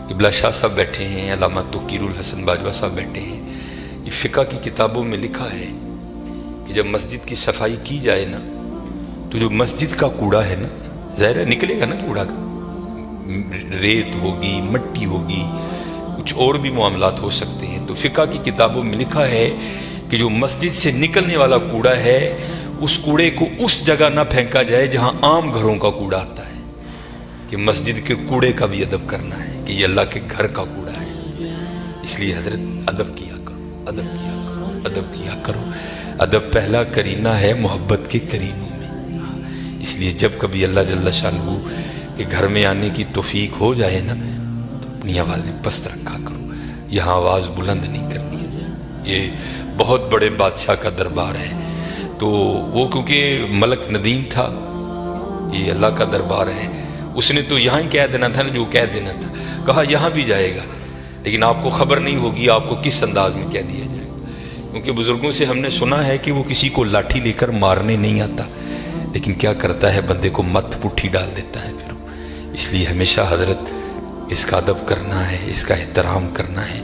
قبلہ شاہ صاحب بیٹھے ہیں، علامہ توقیر الحسن باجوہ صاحب بیٹھے ہیں، یہ فقہ کی کتابوں میں لکھا ہے کہ جب مسجد کی صفائی کی جائے نا تو جو مسجد کا کوڑا ہے نا، ظاہر ہے نکلے گا نا کوڑا کا، ریت ہوگی، مٹی ہوگی، کچھ اور بھی معاملات ہو سکتے ہیں، تو فقہ کی کتابوں میں لکھا ہے کہ جو مسجد سے نکلنے والا کوڑا ہے اس کوڑے کو اس جگہ نہ پھینکا جائے جہاں عام گھروں کا کوڑا آتا ہے، کہ مسجد کے کوڑے کا بھی ادب کرنا ہے کہ یہ اللہ کے گھر کا کوڑا ہے۔ اس لیے حضرت ادب کیا کرو، ادب کیا کرو، ادب کیا کرو۔ ادب پہلا کرینہ ہے محبت کے کرینوں میں، اس لیے جب کبھی اللہ جل شانہ کے گھر میں آنے کی توفیق ہو جائے نا تو اپنی آوازیں پست رکھا کرو، یہاں آواز بلند نہیں کرنی ہے، یہ بہت بڑے بادشاہ کا دربار ہے، تو وہ کیونکہ ملک ندیم تھا، یہ اللہ کا دربار ہے، اس نے تو یہاں ہی کہہ دینا تھا نا جو کہہ دینا تھا، کہا یہاں بھی جائے گا، لیکن آپ کو خبر نہیں ہوگی آپ کو کس انداز میں کہہ دیا جائے گا، کیونکہ بزرگوں سے ہم نے سنا ہے کہ وہ کسی کو لاٹھی لے کر مارنے نہیں آتا، لیکن کیا کرتا ہے بندے کو مت پٹھی ڈال دیتا ہے پھر، اس لیے ہمیشہ حضرت اس کا ادب کرنا ہے، اس کا احترام کرنا ہے۔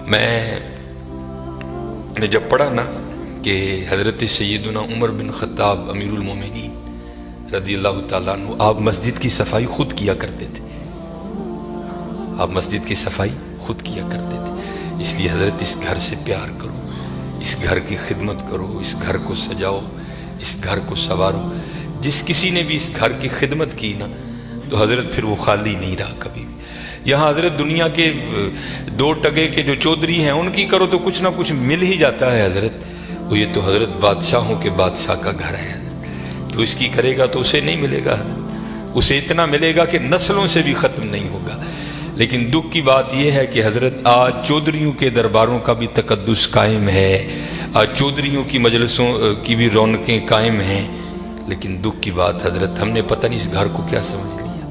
میں نے جب پڑھا نا کہ حضرت سیدنا عمر بن خطاب امیر المومنین رضی اللہ تعالیٰ عنہ آپ مسجد کی صفائی خود کیا کرتے تھے، آپ مسجد کی صفائی خود کیا کرتے تھے، اس لیے حضرت اس گھر سے پیار کرو، اس گھر کی خدمت کرو، اس گھر کو سجاؤ، اس گھر کو سنوارو۔ جس کسی نے بھی اس گھر کی خدمت کی نا تو حضرت پھر وہ خالی نہیں رہا کبھی بھی۔ یہاں حضرت دنیا کے دو ٹگے کے جو چودھری ہیں ان کی کرو تو کچھ نہ کچھ مل ہی جاتا ہے حضرت، وہ یہ تو حضرت بادشاہوں کے بادشاہ کا گھر ہے حضرت، تو اس کی کرے گا تو اسے نہیں ملے گا حضرت، اسے اتنا ملے گا کہ نسلوں سے بھی ختم نہیں ہوگا۔ لیکن دکھ کی بات یہ ہے کہ حضرت آج چودھریوں کے درباروں کا بھی تقدس قائم ہے، آج چودھریوں کی مجلسوں کی بھی رونقیں قائم ہیں، لیکن دکھ کی بات حضرت ہم نے پتہ نہیں اس گھر کو کیا سمجھ لیا،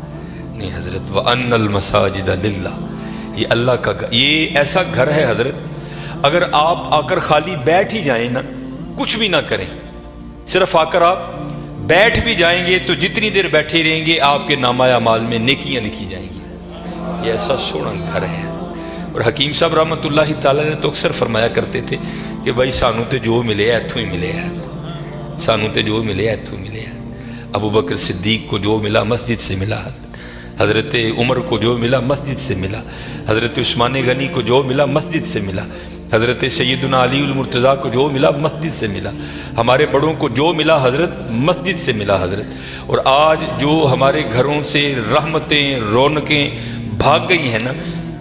نہیں حضرت وَأَنَّ الْمَسَاجِدَ لِلَّهِ، یہ اللہ کا گھر، یہ ایسا گھر ہے حضرت اگر آپ آ کر خالی بیٹھ ہی جائیں نا، کچھ بھی نہ کریں، صرف آ کر آپ بیٹھ بھی جائیں گے تو جتنی دیر بیٹھے رہیں گے آپ کے نامہ اعمال میں نیکیاں لکھی جائیں گی، یہ ایسا سونا گھر ہے۔ اور حکیم صاحب رحمۃ اللہ تعالیٰ نے تو اکثر فرمایا کرتے تھے کہ بھائی سانو تے جو ملے ایتھوں ہی ملے ہے، سانو تے جو ملے ایتھوں ملے ہے۔ ابو بکر صدیق کو جو ملا مسجد سے ملا، حضرت عمر کو جو ملا مسجد سے ملا، حضرت عثمان غنی کو جو ملا مسجد سے ملا، حضرت سیدنا علی المرتضیٰ کو جو ملا مسجد سے ملا، ہمارے بڑوں کو جو ملا حضرت مسجد سے ملا حضرت۔ اور آج جو ہمارے گھروں سے رحمتیں رونقیں بھاگ گئی ہیں نا،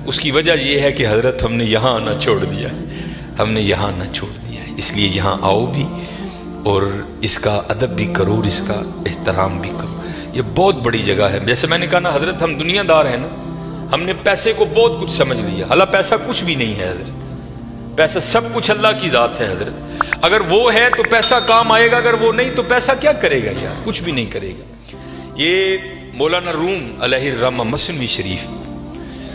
اس کی وجہ یہ ہے کہ حضرت ہم نے یہاں آنا چھوڑ دیا ہے، ہم نے یہاں آنا چھوڑ دیا ہے، اس لیے یہاں آؤ بھی اور اس کا ادب بھی کرو اور اس کا احترام بھی کرو، یہ بہت بڑی جگہ ہے۔ جیسے میں نے کہا نا حضرت ہم دنیا دار ہیں نا، ہم نے پیسے کو بہت کچھ سمجھ لیا، حالانکہ پیسہ کچھ بھی نہیں ہے حضرت، پیسہ سب کچھ اللہ کی ذات ہے حضرت، اگر وہ ہے تو پیسہ کام آئے گا، اگر وہ نہیں تو پیسہ کیا کرے گا یار، کچھ بھی نہیں کرے گا۔ یہ مولانا روم علیہ الرحمہ مثنوی شریف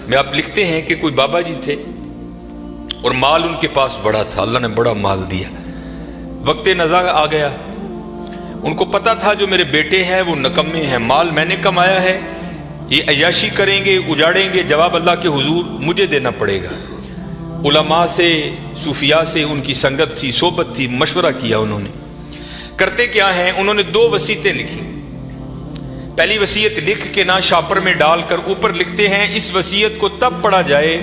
میں آپ لکھتے ہیں کہ کوئی بابا جی تھے اور مال ان کے پاس بڑا تھا، اللہ نے بڑا مال دیا، وقت نزا آ گیا، ان کو پتا تھا جو میرے بیٹے ہیں وہ نکمے ہیں، مال میں نے کمایا ہے، یہ عیاشی کریں گے اجاڑیں گے، جواب اللہ کے حضور مجھے دینا پڑے گا۔ علماء سے صوفیاء سے ان کی سنگت تھی، صحبت تھی، مشورہ کیا انہوں نے، کرتے کیا ہیں، انہوں نے 2 وصیتیں لکھی۔ پہلی وصیت لکھ کے نا شاپر میں ڈال کر اوپر لکھتے ہیں اس وصیت کو تب پڑھا جائے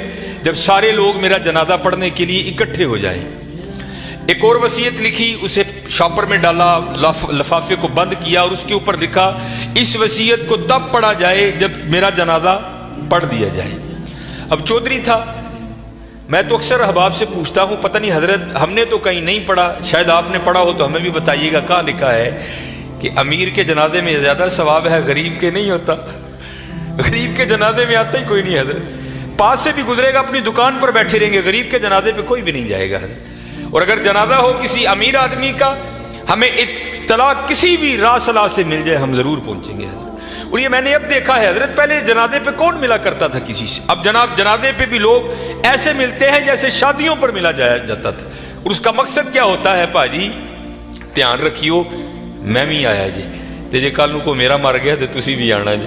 جب سارے لوگ میرا جنازہ پڑھنے کے لیے اکٹھے ہو جائیں۔ ایک اور وصیت لکھی، اسے شاپر میں ڈالا، لفافے کو بند کیا اور اس کے اوپر لکھا اس وصیت کو تب پڑھا جائے جب میرا جنازہ پڑھ دیا جائے۔ اب چودھری تھا، میں تو اکثر احباب سے پوچھتا ہوں پتہ نہیں حضرت ہم نے تو کہیں نہیں پڑھا، شاید آپ نے پڑھا ہو تو ہمیں بھی بتائیے گا، کہاں لکھا ہے کہ امیر کے جنازے میں زیادہ ثواب ہے، غریب کے نہیں ہوتا، غریب کے جنازے میں آتا ہی کوئی نہیں حضرت، پاس سے بھی گزرے گا اپنی دکان پر بیٹھے رہیں گے، غریب کے جنازے پہ کوئی بھی نہیں جائے گا حضرت۔ اور اگر جنازہ ہو کسی امیر آدمی کا، ہمیں اطلاع کسی بھی راہ صلاح سے مل جائے ہم ضرور پہنچیں گے حضرت۔ اور یہ میں نے اب دیکھا ہے حضرت، پہلے جنازے پہ کون ملا کرتا تھا کسی سے، اب جناب جنازے پہ بھی لوگ ایسے ملتے ہیں جیسے شادیوں پر ملا جاتا تھا، اور اس کا مقصد کیا ہوتا ہے، پاجی دھیان رکھیو میں بھی آیا جی تے جے کل کو میرا مر گیا تے تسی بھی آنا جی،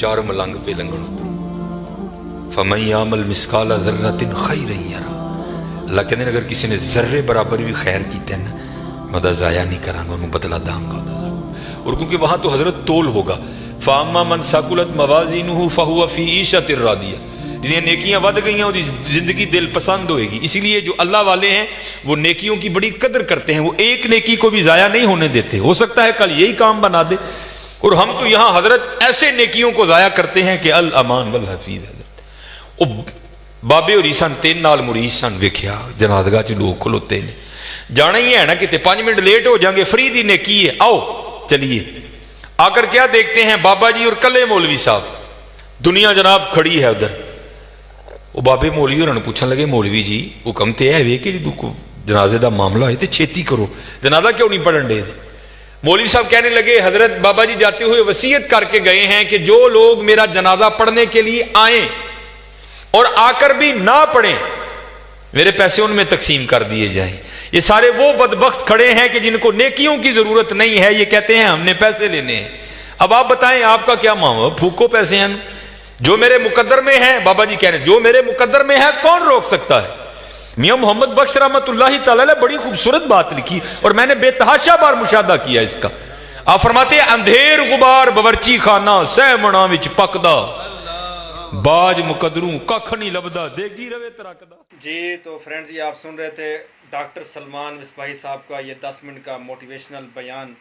4 ملنگ پہ لنگن اتر فَمَن يَعْمَلْ مِثْقَالَ ذَرَّةٍ خَيْرًا يَرَهُ اللہ کہتے ہیں اگر کسی نے ذرے برابر بھی خیر کیتے ہیں نا میں دا ضائع نہیں کراں گا انہوں بدلہ داں گا اور کیونکہ وہاں تو حضرت تول ہوگا فَأَمَّا مَنْ ثَقُلَتْ مَوَازِينُهُ فَهُوَ فِي عِيشَةٍ رَاضِيَةٍ جنہیں نیکیاں ود گئی ہیں وہ زندگی دل پسند ہوئے گی. اسی لیے جو اللہ والے ہیں وہ نیکیوں کی بڑی قدر کرتے ہیں, وہ ایک نیکی کو بھی ضائع نہیں ہونے دیتے. ہو سکتا ہے کل یہی کام بنا دے, اور ہم تو یہاں حضرت ایسے نیکیوں کو ضائع کرتے ہیں کہ الامان والحفیظ. حضرت بابے اور سن 3 نال مرید سن ویکھیا جنازگاہ چ لوگ کھلوتے نے, جانا ہی ہے نا کتے 5 منٹ لیٹ ہو جائیں گے, فری دی نیکی ہے, آؤ چلیے. آ کر کیا دیکھتے ہیں بابا جی اور کلے مولوی صاحب, دنیا جناب کھڑی ہے ادھر. وہ بابے مولوی انہوں نے پوچھنے لگے مولوی جی حکم تے ہے وے کہ جنازے دا معاملہ ہے تو چھیتی کرو, جنازہ کیوں نہیں پڑھن دے. مولوی صاحب کہنے لگے حضرت بابا جی جاتے ہوئے وصیت کر کے گئے ہیں کہ جو لوگ میرا جنازہ پڑھنے کے لیے آئیں اور آ کر بھی نہ پڑھیں میرے پیسے ان میں تقسیم کر دیے جائیں. یہ سارے وہ بدبخت کھڑے ہیں کہ جن کو نیکیوں کی ضرورت نہیں ہے, یہ کہتے ہیں ہم نے پیسے لینے ہیں. اب آپ بتائیں آپ کا کیا معاملہ, پھوکو پیسے ہیں جو میرے مقدر میں ہے. بابا جی کہہ رہے ہیں جو میرے مقدر میں ہے کون روک سکتا ہے. میاں محمد بخش رحمت اللہ تعالی بڑی خوبصورت بات لکھی اور میں نے بے تحاشا بار مشاہدہ کیا اس کا. آپ فرماتے ہیں اندھیر غبار باورچی خانہ سہ منا وچ پکدا باج مقدروں ککھ نہیں لبدا دیگی روے ترکدا. جی تو فرینڈز یہ آپ سن رہے تھے ڈاکٹر سلمان مصباحی صاحب کا یہ 10 منٹ کا موٹیویشنل بیان.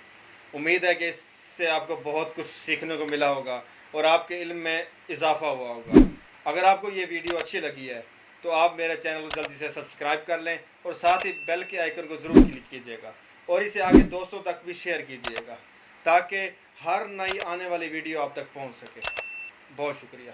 امید ہے کہ اس سے آپ کو بہت کچھ سیکھنے کو ملا ہوگا اور آپ کے علم میں اضافہ ہوا ہوگا. اگر آپ کو یہ ویڈیو اچھی لگی ہے تو آپ میرے چینل کو جلدی سے سبسکرائب کر لیں اور ساتھ ہی بیل کے آئیکن کو ضرور کلک کیجیے گا اور اسے آگے دوستوں تک بھی شیئر کیجیے گا تاکہ ہر نئی آنے والی ویڈیو آپ تک پہنچ سکے. بہت شکریہ.